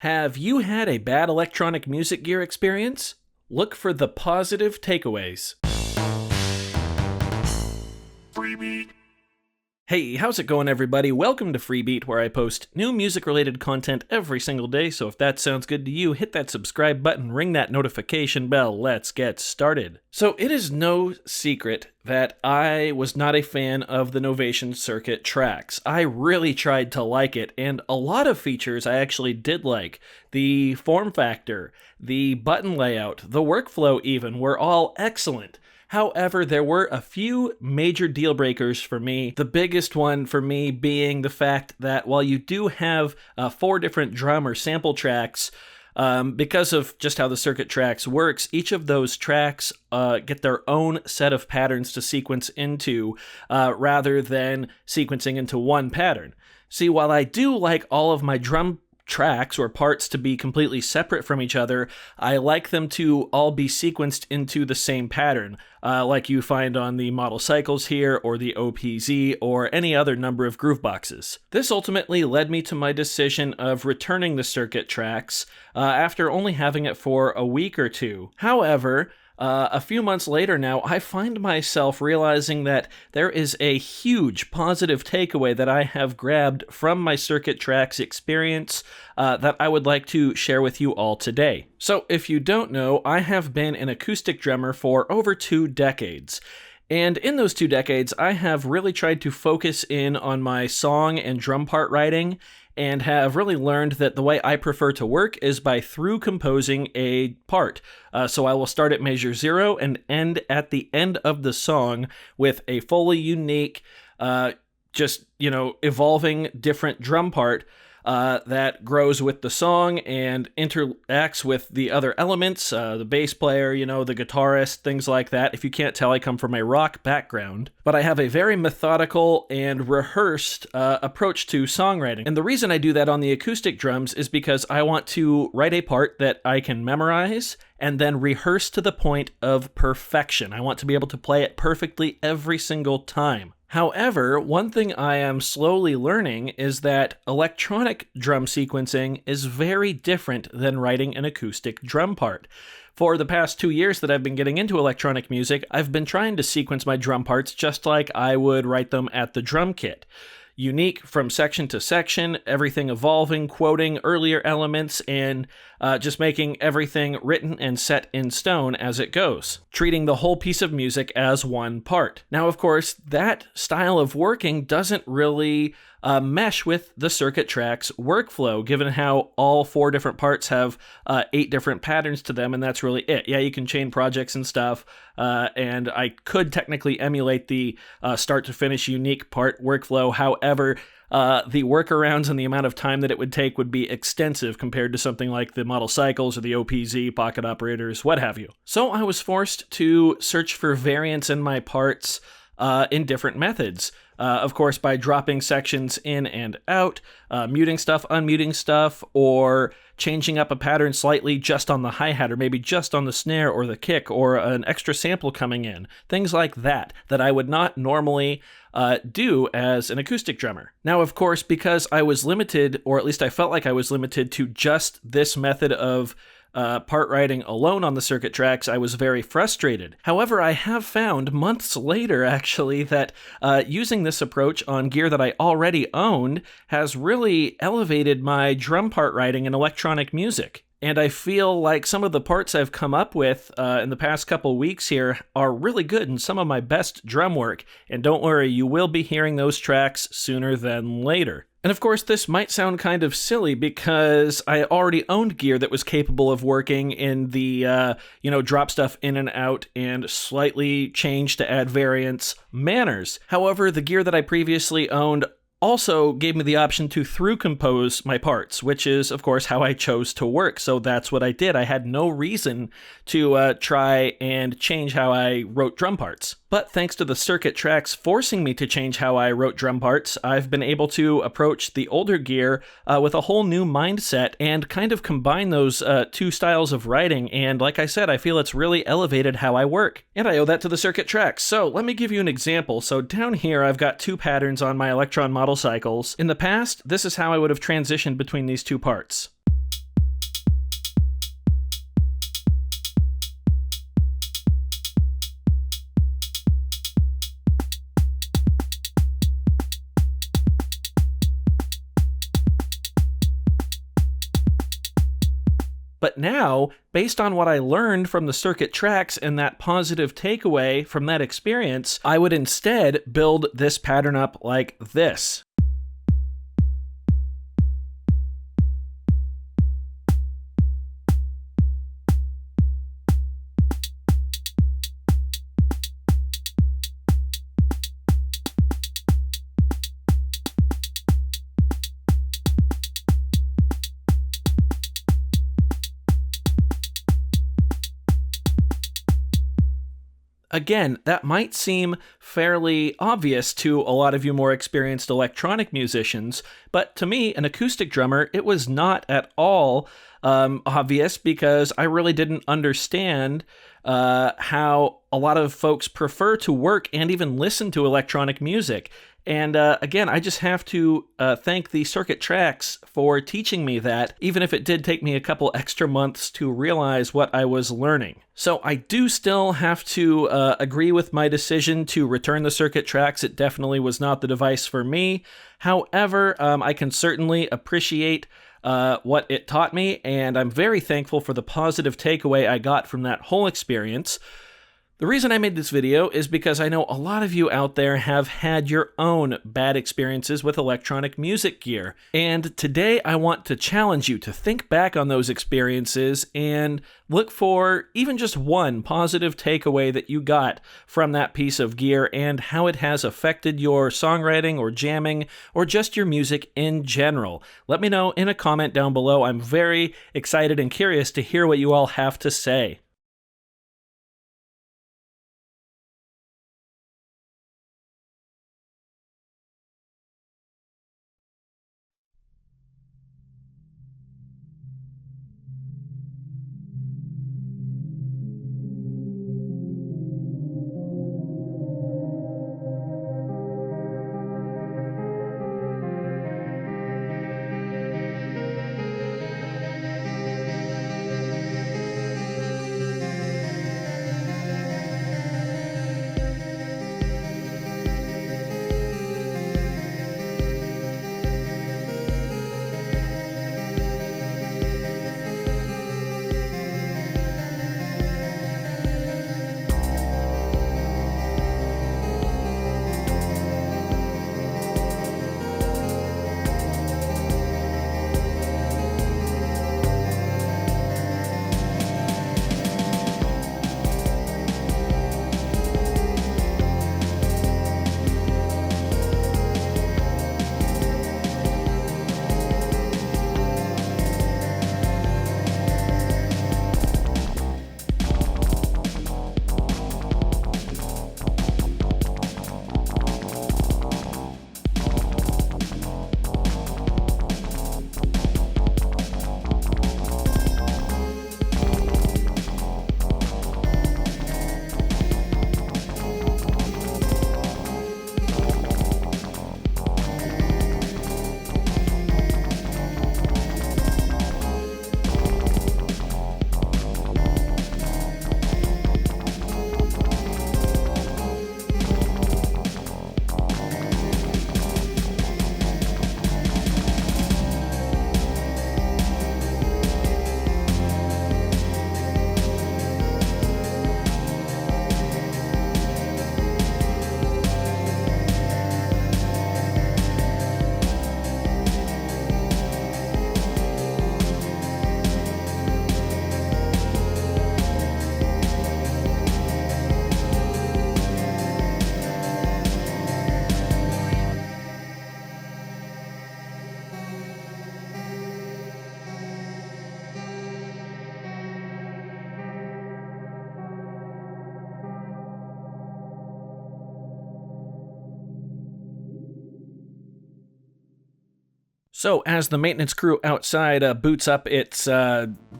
Have you had a bad electronic music gear experience? Look for the positive takeaways. Freebie. Hey, how's it going, everybody? Welcome to Freebeat, where I post new music-related content every single day, so if that sounds good to you, hit that subscribe button, ring that notification bell, let's get started. So it is no secret that I was not a fan of the Novation Circuit tracks. I really tried to like it, and a lot of features I actually did like. The form factor, the button layout, the workflow even, were all excellent. However, there were a few major deal breakers for me, the biggest one for me being the fact that while you do have 4 different drum or sample tracks, because of just how the circuit tracks works, each of those tracks get their own set of patterns to sequence into rather than sequencing into one pattern. See, while I do like all of my drum tracks or parts to be completely separate from each other, I like them to all be sequenced into the same pattern, like you find on the model cycles here, or the OPZ, or any other number of groove boxes. This ultimately led me to my decision of returning the circuit tracks after only having it for a week or two. However, a few months later now, I find myself realizing that there is a huge positive takeaway that I have grabbed from my circuit tracks experience that I would like to share with you all today. So if you don't know, I have been an acoustic drummer for over 2 decades. And in those 2 decades, I have really tried to focus in on my song and drum part writing, and have really learned that the way I prefer to work is by through composing a part. So I will start at measure 0 and end at the end of the song with a fully unique, evolving different drum part that grows with the song and interacts with the other elements, the bass player, the guitarist, things like that. If you can't tell, I come from a rock background, but I have a very methodical and rehearsed approach to songwriting. And the reason I do that on the acoustic drums is because I want to write a part that I can memorize and then rehearse to the point of perfection. I want to be able to play it perfectly every single time. However, one thing I am slowly learning is that electronic drum sequencing is very different than writing an acoustic drum part. For the past 2 years that I've been getting into electronic music, I've been trying to sequence my drum parts just like I would write them at the drum kit. Unique from section to section, everything evolving, quoting earlier elements, and just making everything written and set in stone as it goes, treating the whole piece of music as one part. Now, of course, that style of working doesn't really mesh with the circuit tracks workflow, given how all 4 different parts have 8 different patterns to them, and that's really it. Yeah, you can chain projects and stuff, and I could technically emulate the start to finish unique part workflow. However, the workarounds and the amount of time that it would take would be extensive compared to something like the model cycles or the OPZ, pocket operators, what have you. So I was forced to search for variants in my parts in different methods. Of course, by dropping sections in and out, muting stuff, unmuting stuff, or changing up a pattern slightly just on the hi-hat, or maybe just on the snare or the kick, or an extra sample coming in. Things like that I would not normally do as an acoustic drummer. Now, of course, because I was limited, or at least I felt like I was limited to just this method of part writing alone on the circuit tracks, I was very frustrated. However, I have found months later, actually, that using this approach on gear that I already owned has really elevated my drum part writing in electronic music. And I feel like some of the parts I've come up with in the past couple weeks here are really good and some of my best drum work. And don't worry, you will be hearing those tracks sooner than later. And of course, this might sound kind of silly because I already owned gear that was capable of working in the, drop stuff in and out and slightly change to add variance manners. However, the gear that I previously owned also gave me the option to through compose my parts, which is, of course, how I chose to work. So that's what I did. I had no reason to try and change how I wrote drum parts. But thanks to the circuit tracks forcing me to change how I wrote drum parts, I've been able to approach the older gear with a whole new mindset and kind of combine those 2 styles of writing. And like I said, I feel it's really elevated how I work. And I owe that to the circuit tracks. So let me give you an example. So down here, I've got 2 patterns on my Electron model cycles. In the past, this is how I would have transitioned between these 2 parts. But now, based on what I learned from the circuit tracks and that positive takeaway from that experience, I would instead build this pattern up like this. Again, that might seem fairly obvious to a lot of you more experienced electronic musicians, but to me, an acoustic drummer, it was not at all obvious, because I really didn't understand how a lot of folks prefer to work and even listen to electronic music. And again, I just have to thank the circuit tracks for teaching me that, even if it did take me a couple extra months to realize what I was learning. So I do still have to agree with my decision to return the circuit tracks. It definitely was not the device for me. However, I can certainly appreciate what it taught me, and I'm very thankful for the positive takeaway I got from that whole experience. The reason I made this video is because I know a lot of you out there have had your own bad experiences with electronic music gear. And today I want to challenge you to think back on those experiences and look for even just one positive takeaway that you got from that piece of gear and how it has affected your songwriting or jamming or just your music in general. Let me know in a comment down below. I'm very excited and curious to hear what you all have to say. So as the maintenance crew outside boots up its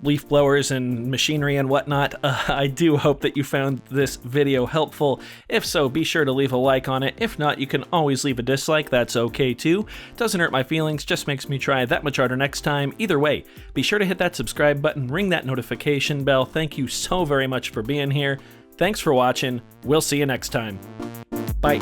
leaf blowers and machinery and whatnot, I do hope that you found this video helpful. If so, be sure to leave a like on it. If not, you can always leave a dislike. That's okay too. Doesn't hurt my feelings, just makes me try that much harder next time. Either way, be sure to hit that subscribe button, ring that notification bell. Thank you so very much for being here. Thanks for watching. We'll see you next time. Bye.